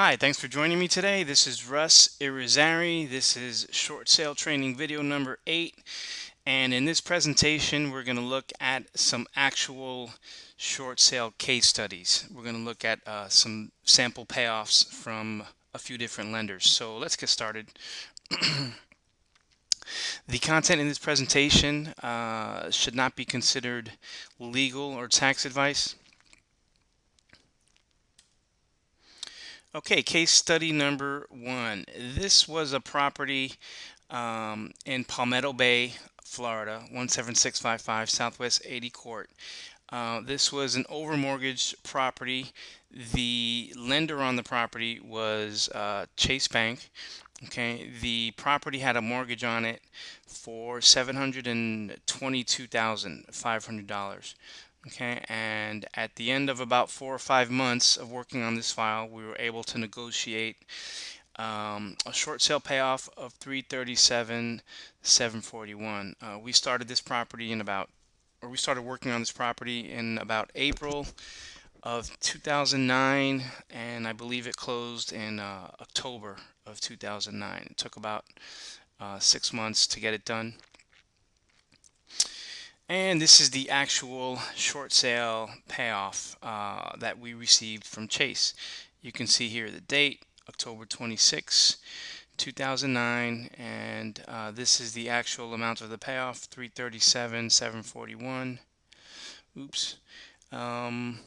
Hi, thanks for joining me today. This is Russ Irizarry. This is short sale training video number 8. And in this presentation, we're going to look at some actual short sale case studies. We're going to look at some sample payoffs from a few different lenders. So let's get started. The content in this presentation should not be considered legal or tax advice. Okay, case study number 1. This was a property in Palmetto Bay, Florida, 17655 Southwest 80 Court. This was an overmortgaged property. The lender on the property was Chase Bank. Okay, the property had a mortgage on it for $722,500. Okay, and at the end of about 4 or 5 months of working on this file, we were able to negotiate a short sale payoff of 337,741. We started this property in about, or we started working on this property in about April of 2009, and I believe it closed in October of 2009. It took about 6 months to get it done. And this is the actual short sale payoff that we received from Chase. You can see here the date, October 26, 2009, and this is the actual amount of the payoff, 337,741. Oops. Um,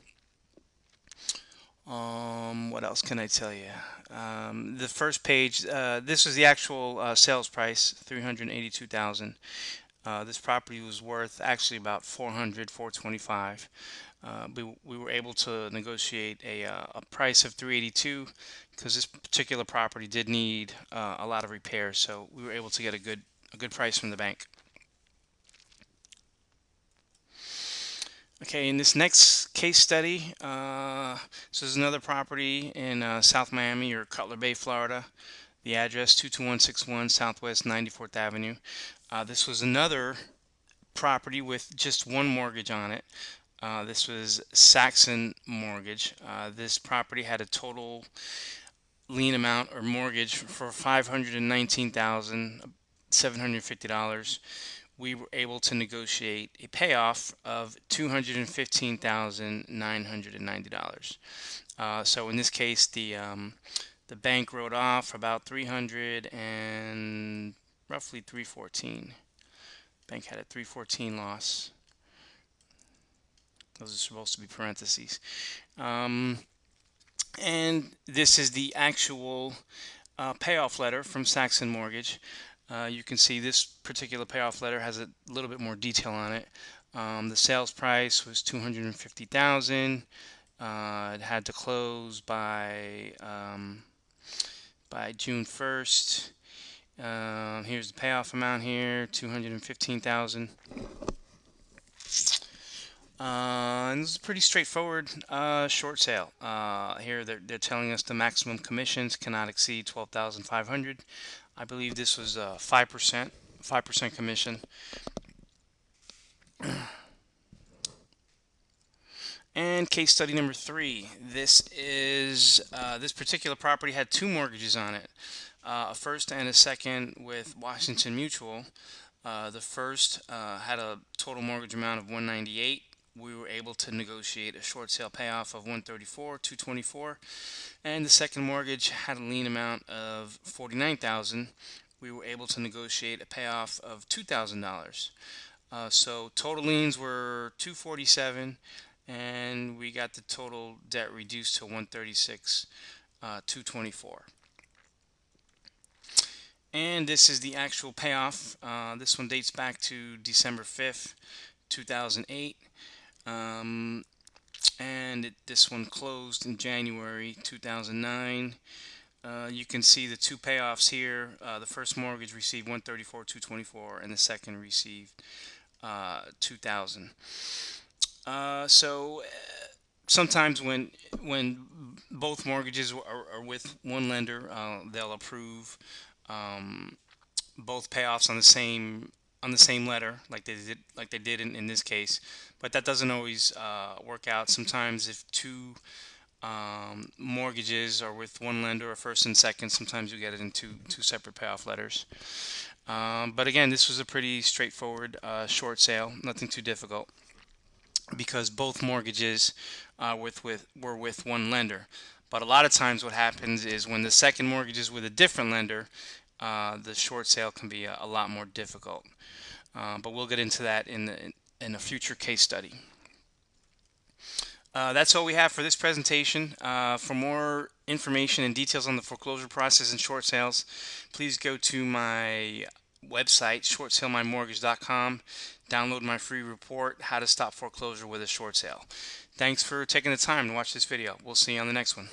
what else can I tell you? The first page, this was the actual sales price, 382,000. This property was worth actually about 425. We were able to negotiate a price of 382 because this particular property did need a lot of repairs, so we were able to get a good price from the bank. Okay, in this next case study, this is another property in South Miami or Cutler Bay, Florida. The address 22161 Southwest 94th Avenue. This was another property with just one mortgage on it. This was Saxon Mortgage. This property had a total lien amount or mortgage for $519,750. We were able to negotiate a payoff of $215,990. So in this case, the bank wrote off about 300 and roughly 314. Bank had a 314 loss. Those are supposed to be parentheses. And this is the actual payoff letter from Saxon Mortgage. You can see this particular payoff letter has a little bit more detail on it. The sales price was $250,000. It had to close by June 1st. Here's the payoff amount here, $215,000. And this is a pretty straightforward short sale. Here they're telling us the maximum commissions cannot exceed 12,500. I believe this was 5% commission. And case study number 3. This particular property had two mortgages on it, a first and a second with Washington Mutual. The first had a total mortgage amount of 198. We were able to negotiate a short sale payoff of 134, 224, and the second mortgage had a lien amount of 49,000. We were able to negotiate a payoff of $2,000. So total liens were 247, and we got the total debt reduced to 136, 224. And this is the actual payoff. This one dates back to December 5th, 2008. And this one closed in January 2009. You can see the two payoffs here. The first mortgage received 134, 224, and the second received 2,000. So sometimes when both mortgages are with one lender, they'll approve both payoffs on the same letter, like they did in this case. But that doesn't always work out. Sometimes if two Mortgages are with one lender, or first and second. Sometimes you get it in two separate payoff letters. But again, this was a pretty straightforward short sale, nothing too difficult, because both mortgages were with one lender. But a lot of times, what happens is when the second mortgage is with a different lender, the short sale can be a lot more difficult. But we'll get into that in a future case study. That's all we have for this presentation. For more information and details on the foreclosure process and short sales, please go to my website, shortsalemymortgage.com. Download my free report, How to Stop Foreclosure with a Short Sale. Thanks for taking the time to watch this video. We'll see you on the next one.